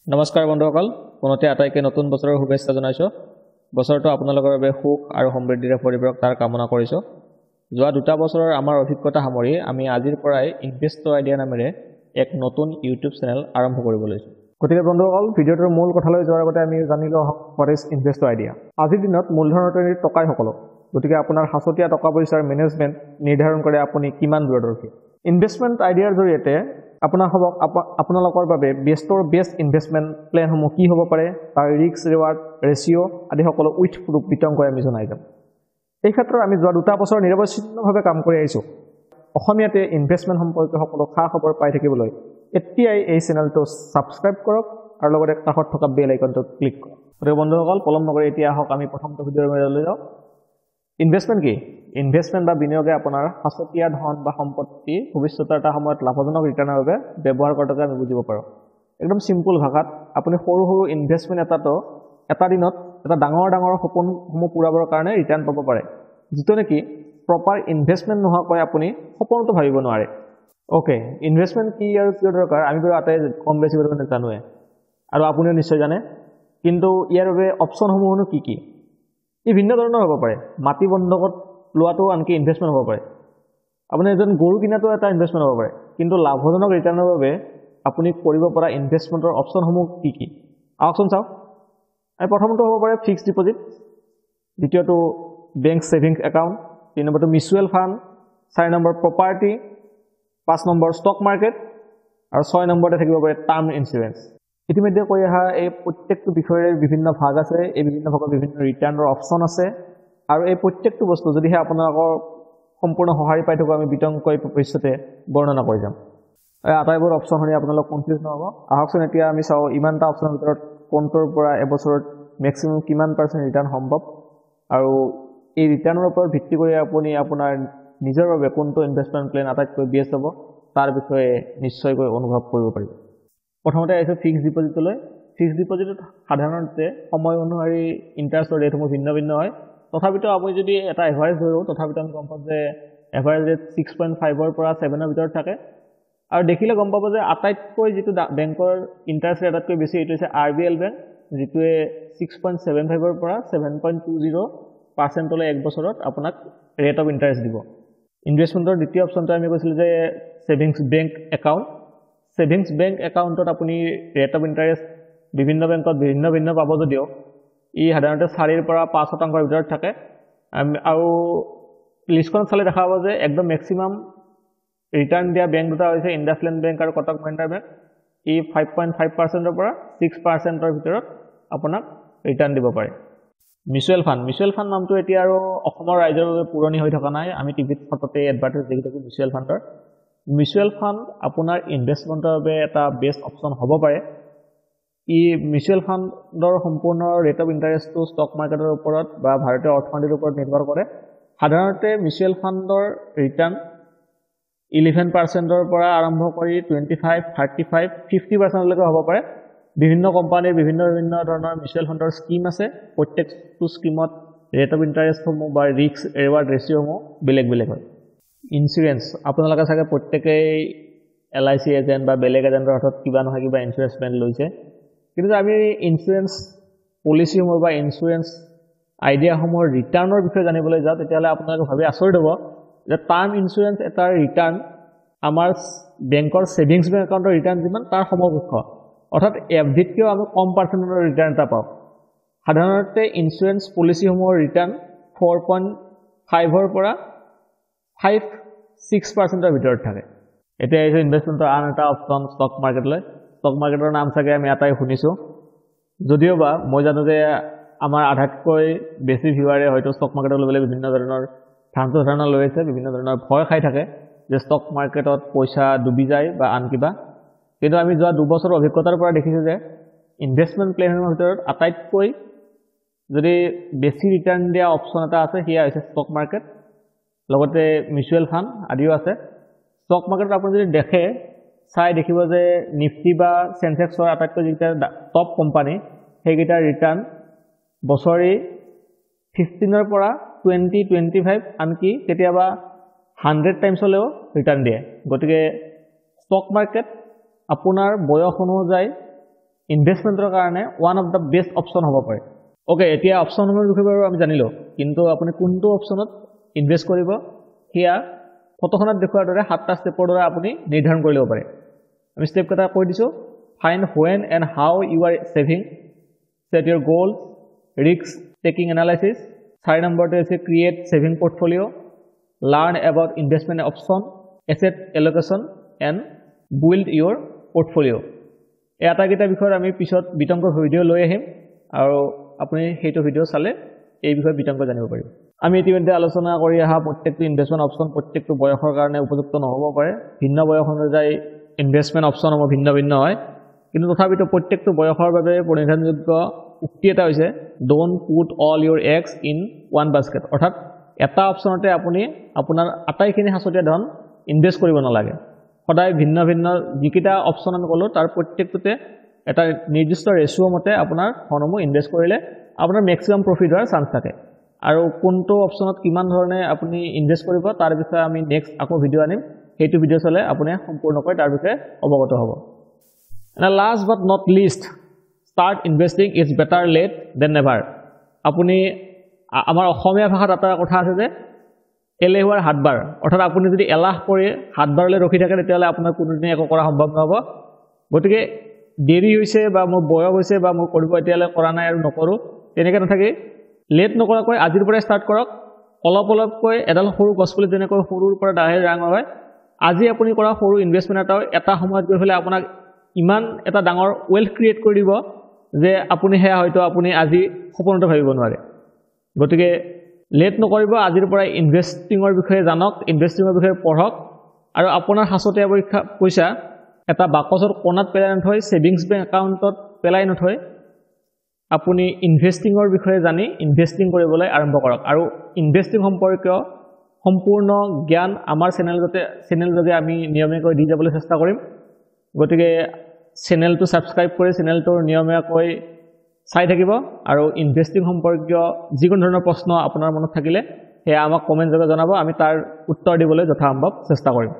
নমস্কাৰ বন্ধুসকল, পুনতে আটাইকে নতুন বছৰৰ শুভেচ্ছা জনাইছো। বছৰটো আপোনালোকৰ বাবে সুখ আৰু সমৃদ্ধিৰে পৰিপূৰক তাৰ কামনা কৰিছো। যোৱা 2 বছৰৰ আমাৰ অভিজ্ঞতা সামৰি আমি আজিৰ পৰাই ইনভেষ্টৰ আইডিয়া নামেৰে এক নতুন ইউটিউব চেনেল আৰম্ভ কৰিব লৈছো। গতিকে বন্ধুসকল, ভিডিঅ'টোৰ মূল কথালৈ যোৱাৰ আগতে আমি জানিলো হোৱাট ইজ ইনভেষ্টৰ আইডিয়া। আজিৰ দিনত মূলধনৰ টকাই সকলো। গতিকে আপোনাৰ হাছতীয়া টকা পইচাৰ মেনেজমেণ্ট নিৰ্ধাৰণ কৰে আপুনি কিমান দূৰদৰ্শী। ইনভেষ্টমেণ্ট আইডিয়াৰ জৰিয়তে আপোনালোকৰ বাবে বেষ্ট ইনভেষ্টমেণ্ট প্লেনসমূহ কি হ'ব পাৰে, তাৰ ৰিস্ক ৰিৱাৰ্ড ৰেচিঅ' আদি সকলো উইথ প্ৰুফ বিতংকৈ আমি জনাই যাম। এই ক্ষেত্ৰত আমি যোৱা 2 বছৰ নিৰৱচ্ছিন্নভাৱে কাম কৰি আহিছোঁ। অসমীয়াতে ইনভেষ্টমেণ্ট সম্পৰ্কীয় সকলো খা খবৰ পাই থাকিবলৈ এতিয়াই এই চেনেলটো ছাবস্ক্ৰাইব কৰক আৰু লগতে কাষত থকা বেল আইকনটো ক্লিক কৰক। গতিকে বন্ধুসকল, পলম নকৰি এতিয়া আহক আমি প্ৰথমটো ভিডিঅ'ৰ মাজলৈ যাওঁ। ইনভেষ্টমেণ্ট কি? ইনভেষ্টমেণ্ট বা বিনিয়োগে আপোনাৰ হাছতীয়া ধন বা সম্পত্তি ভৱিষ্যতৰ এটা সময়ত লাভজনক ৰিটাৰ্ণৰ বাবে ব্যৱহাৰ কৰাটোকে আমি বুজিব পাৰোঁ। একদম চিম্পুল ভাষাত আপুনি সৰু সৰু ইনভেষ্টমেণ্ট এটা দিনত এটা ডাঙৰ সপোনসমূহ পূৰাবৰ কাৰণে ৰিটাৰ্ণ পাব পাৰে, যিটো নেকি প্ৰপাৰ ইনভেষ্টমেণ্ট নোহোৱাকৈ আপুনি সপোনটো ভাবিব নোৱাৰে। অ'কে, ইনভেষ্টমেণ্ট কি আৰু কিয় দৰকাৰ আমি বাৰু আটাই কম বেছি পৰিমাণে জানোৱে আৰু আপুনিও নিশ্চয় জানে। কিন্তু ইয়াৰ বাবে অপশ্যনসমূহনো কি কি? ই ভিন্ন ধৰণৰ হ'ব পাৰে। মাটি বন্ধকত লোৱাটো আনকি ইনভেষ্টমেণ্ট হ'ব পাৰে। আপুনি এজন গৰু কিনাটো এটা ইনভেষ্টমেণ্ট হ'ব পাৰে। কিন্তু লাভজনক ৰিটাৰ্ণৰ বাবে আপুনি কৰিব পৰা ইনভেষ্টমেণ্টৰ অপশ্যনসমূহ কি কি? আহকচোন চাওক। প্ৰথমটো হ'ব পাৰে ফিক্সড ডিপজিট, দ্বিতীয়টো বেংক ছেভিংছ একাউণ্ট, 3 নম্বৰটো mutual fund, 4 number property, 5 number stock market আৰু 6 নম্বৰতে থাকিব পাৰে টাৰ্ম ইঞ্চুৰেঞ্চ। ইতিমধ্যে কৈ অহা এই প্ৰত্যেকটো বিষয়ৰে বিভিন্ন ভাগ আছে, এই বিভিন্ন ভাগৰ বিভিন্ন ৰিটাৰ্ণৰ অপশ্যন আছে আৰু এই প্ৰত্যেকটো বস্তু যদিহে আপোনালোকৰ সম্পূৰ্ণ সঁহাৰি পাই থাকোঁ আমি বিতংকৈ ভৱিষ্যতে বৰ্ণনা কৰি যাম। আটাইবোৰ অপশ্যন শুনি আপোনালোক কনফিউজ নহ'ব। আহকচোন এতিয়া আমি চাওঁ ইমানটা অপশ্যনৰ ভিতৰত কোনটোৰ পৰা এবছৰত মেক্সিমাম কিমান % ৰিটাৰ্ণ সম্ভৱ আৰু এই ৰিটাৰ্ণৰ ওপৰত ভিত্তি কৰি আপুনি আপোনাৰ নিজৰ বাবে কোনটো ইনভেষ্টমেণ্ট প্লেন আটাইতকৈ বেষ্ট হ'ব তাৰ বিষয়ে নিশ্চয়কৈ অনুভৱ কৰিব পাৰিব। প্ৰথমতে আহিছোঁ ফিক্সড ডিপজিটলৈ। ফিক্সড ডিপজিটত সাধাৰণতে সময় অনুসৰি ইণ্টাৰেষ্টৰ ৰেটসমূহ ভিন্ন ভিন্ন হয়। তথাপিতো আপুনি যদি এটা এভাৰেজ ধৰোঁ, তথাপিতো আমি গম পাম যে এভাৰেজ ৰেট 6.5-ৰ পৰা 7-ৰ ভিতৰত থাকে। আৰু দেখিলে গম পাব যে আটাইতকৈ যিটো বেংকৰ ইণ্টাৰেষ্ট ৰেট আটাইতকৈ বেছি এইটো হৈছে RBL বেংক, যিটোৱে 6.75-ৰ পৰা 7.20% 1 বছৰত আপোনাক ৰেট অফ ইণ্টাৰেষ্ট দিব। ইনভেষ্টমেণ্টৰ দ্বিতীয় অপশ্যনটো আমি কৈছিলোঁ যে savings bank account. Savings bank একাউণ্টত আপুনি ৰেট অফ ইণ্টাৰেষ্ট বিভিন্ন বেংকত ভিন্ন পাব যদিও ই সাধাৰণতে 4-ৰ পৰা 5%ৰ ভিতৰত থাকে। আৰু লিষ্টখন চালে দেখা পাব যে একদম মেক্সিমাম ৰিটাৰ্ণ দিয়া বেংক দুটা হৈছে ইণ্ডাছলেণ্ড বেংক আৰু কটক মহিন্দ্ৰা বেংক। ই 5.5%-ৰ পৰা 6%-ৰ ভিতৰত আপোনাক ৰিটাৰ্ণ দিব পাৰে। মিউচুৱেল ফাণ্ড নামটো এতিয়া আৰু অসমৰ ৰাইজৰ বাবে পুৰণি হৈ থকা নাই। আমি টিভিত ফটোতে এডভাৰটাইজ দেখি থাকোঁ মিউচুৱেল ফাণ্ডৰ। মিউচুৱেল ফাণ্ড আপোনাৰ ইনভেষ্টমেণ্টৰ বাবে এটা বেষ্ট অপশ্যন হ'ব পাৰে। মিউচুৱেল ফাণ্ডৰ সম্পূৰ্ণ ৰেট অফ ইণ্টাৰেষ্টটো ষ্টক মাৰ্কেটৰ ওপৰত বা ভাৰতীয় অৰ্থনীতিৰ ওপৰত নিৰ্ভৰ কৰে। সাধাৰণতে মিউচুৱেল ফাণ্ডৰ ৰিটাৰ্ণ 11%-ৰ পৰা আৰম্ভ কৰি 25, 35, 50%লৈকে হ'ব পাৰে। বিভিন্ন কোম্পানীৰ বিভিন্ন ধৰণৰ মিউচুৱেল ফাণ্ডৰ স্কিম আছে। প্ৰত্যেকটো স্কিমত ৰেট অফ ইণ্টাৰেষ্টসমূহ বা ৰিস্ক ৰিৱাৰ্ড ৰেচিঅ'সমূহ বেলেগ হয়। ইঞ্চুৰেঞ্চ, আপোনালোকে চাগে প্ৰত্যেকেই LIC এজেণ্ট বা বেলেগ এজেণ্টৰ হাতত কিবা নহয় কিবা ইঞ্চুৰেঞ্চ প্লেন লৈছে। কিন্তু আমি ইঞ্চুৰেঞ্চ পলিচিসমূহ বা ইঞ্চুৰেঞ্চ আইডিয়াসমূহৰ ৰিটাৰ্ণৰ বিষয়ে জানিবলৈ যাওঁ, তেতিয়াহ'লে আপোনালোকে ভাবি আচৰিত হ'ব যে টাৰ্ম ইঞ্চুৰেঞ্চ এটাৰ ৰিটাৰ্ণ আমাৰ বেংকৰ ছেভিংছ বেংক একাউণ্টৰ ৰিটাৰ্ণ যিমান তাৰ সমকক্ষ, অৰ্থাৎ FDতকৈও আমি কম পাৰ্চেণ্টৰ ৰিটাৰ্ণ এটা পাওঁ। সাধাৰণতে ইঞ্চুৰেঞ্চ পলিচিসমূহৰ ৰিটাৰ্ণ 4.5-ৰ পৰা 5-6%-ৰ ভিতৰত থাকে। এতিয়া আহিছে ইনভেষ্টমেণ্টৰ আন এটা অপশ্যন ষ্টক মাৰ্কেটলৈ। ষ্টক মাৰ্কেটৰ নাম চাগে আমি এটাই শুনিছোঁ, যদিও বা মই জানো যে আমাৰ আধাতকৈ বেছি ভিউৱাৰে হয়তো ষ্টক মাৰ্কেটক লৈ পেলাই বিভিন্ন ধৰণৰ ভ্ৰান্ত ধাৰণা লৈ আছে, বিভিন্ন ধৰণৰ ভয় খাই থাকে যে ষ্টক মাৰ্কেটত পইচা ডুবি যায় বা আন কিবা। কিন্তু আমি যোৱা 2 বছৰৰ অভিজ্ঞতাৰ পৰা দেখিছোঁ যে ইনভেষ্টমেণ্ট প্লেনৰ ভিতৰত আটাইতকৈ যদি বেছি ৰিটাৰ্ণ দিয়া অপশ্যন এটা আছে, সেয়া হৈছে ষ্টক মাৰ্কেট, লগতে মিউচুৱেল ফাণ্ড আদিও আছে। ষ্টক মাৰ্কেটত আপুনি যদি দেখিব যে নিফটি বা চেনচেক্সৰ আটাইতকৈ যিকেইটা টপ কোম্পানী সেইকেইটাৰ ৰিটাৰ্ণ বছৰি 15-ৰ পৰা 20, 25 আনকি কেতিয়াবা 100 টাইমছলৈও ৰিটাৰ্ণ দিয়ে। গতিকে ষ্টক মাৰ্কেট আপোনাৰ বয়স অনুযায়ী ইনভেষ্টমেণ্টৰ কাৰণে one of the best option হ'ব পাৰে ওকে এতিয়া অপশ্যনসমূহৰ বিষয়ে বাৰু আমি জানিলোঁ কিন্তু আপুনি কোনটো অপশ্যনত ইনভেষ্ট কৰিব সেয়া ফটোখনত দেখুৱাৰ দৰে 7টা ষ্টেপৰ দ্বাৰা আপুনি নিৰ্ধাৰণ কৰি ল'ব পাৰে আমি ষ্টেপ কেইটা কৈ দিছোঁ find when and how you are saving set your goals risk taking analysis 4 নম্বৰতে আছে create saving portfolio learn about investment option asset allocation and build your portfolio এই আটাইকেইটা বিষয়ত আমি পিছত বিতংক ভিডিঅ' লৈ আহিম আৰু আপুনি সেইটো ভিডিঅ' চালে এই বিষয়ে বিতংক জানিব পাৰিব আমি ইতিমধ্যে আলোচনা কৰি অহা প্ৰত্যেকটো ইনভেষ্টমেণ্ট অপশ্যন প্ৰত্যেকটো বয়সৰ কাৰণে উপযুক্ত নহ'ব পাৰে ভিন্ন বয়স অনুযায়ী ইনভেষ্টমেণ্ট অপশ্যনসমূহ ভিন্ন ভিন্ন হয় কিন্তু তথাপিতো প্ৰত্যেকটো বয়সৰ বাবে পৰিধানযোগ্য উক্তি এটা হৈছে don't put all your eggs in one basket অৰ্থাৎ এটা অপশ্যনতে আপুনি আপোনাৰ আটাইখিনি সাঁচতীয়া ধন ইনভেষ্ট কৰিব নালাগে সদায় ভিন্ন ভিন্ন যিকেইটা অপশ্যন আমি ক'লোঁ তাৰ প্ৰত্যেকটোতে এটা নিৰ্দিষ্ট ৰেচিঅ' মতে আপোনাৰ ধনসমূহ ইনভেষ্ট কৰিলে আপোনাৰ মেক্সিমাম প্ৰফিট হোৱাৰ চান্স থাকে আৰু কোনটো অপশ্যনত কিমান ধৰণে আপুনি ইনভেষ্ট কৰিব তাৰ বিষয়ে আমি নেক্সট আকৌ ভিডিঅ' আনিম সেইটো ভিডিঅ' চালে আপুনি সম্পূৰ্ণকৈ তাৰ বিষয়ে অৱগত হ'ব And last but not least, start investing is better late than never. আপুনি আমাৰ অসমীয়া ভাষাত এটা কথা আছে যে এলেহুৱাৰ হাতবাৰ অৰ্থাৎ আপুনি যদি এলাহ কৰি হাতবাৰলৈ ৰখি থাকে তেতিয়াহ'লে আপোনাৰ কোনোদিনে একো কৰা সম্ভৱ নহ'ব গতিকে দেৰি হৈছে বা মোৰ বয়স হৈছে বা মোৰ কৰিব এতিয়ালৈ কৰা নাই আৰু নকৰোঁ তেনেকৈ নাথাকি লেট নকৰাকৈ আজিৰ পৰাই ষ্টাৰ্ট কৰক অলপ অলপকৈ এডাল সৰু গছপুলি যেনেকৈ সৰুৰ পৰা ডাঙৰ হয় আজি আপুনি কৰা সৰু ইনভেষ্টমেণ্ট এটা সময়ত গৈ পেলাই আপোনাক ইমান এটা ডাঙৰ ৱেলথ ক্ৰিয়েট কৰি দিব যে আপুনি সেয়া হয়তো আপুনি আজি সপোনতো ভাবিব নোৱাৰে গতিকে লেট নকৰিব আজিৰ পৰা ইনভেষ্টিঙৰ বিষয়ে জানক ইনভেষ্টিঙৰ বিষয়ে পঢ়ক আৰু আপোনাৰ সাঁচতীয়া পইচা এটা বাকচৰ কোণাত পেলাই নথৈ ছেভিংছ বেংক একাউণ্টত পেলাই নথৈ আপুনি ইনভেষ্টিঙৰ বিষয়ে জানি ইনভেষ্টিং কৰিবলৈ আৰম্ভ কৰক আৰু ইনভেষ্টিং সম্পৰ্কীয় সম্পূৰ্ণ জ্ঞান আমাৰ চেনেলযোগে আমি নিয়মীয়াকৈ দি যাবলৈ চেষ্টা কৰিম গতিকে চেনেলটো ছাবস্ক্ৰাইব কৰি চেনেলটোৰ নিয়মীয়াকৈ চাই থাকিব আৰু ইনভেষ্টিং সম্পৰ্কীয় যিকোনো ধৰণৰ প্ৰশ্ন আপোনাৰ মনত থাকিলে সেয়া আমাক কমেণ্ট যোগে জনাব আমি তাৰ উত্তৰ দিবলৈ যথাসম্ভৱ চেষ্টা কৰিম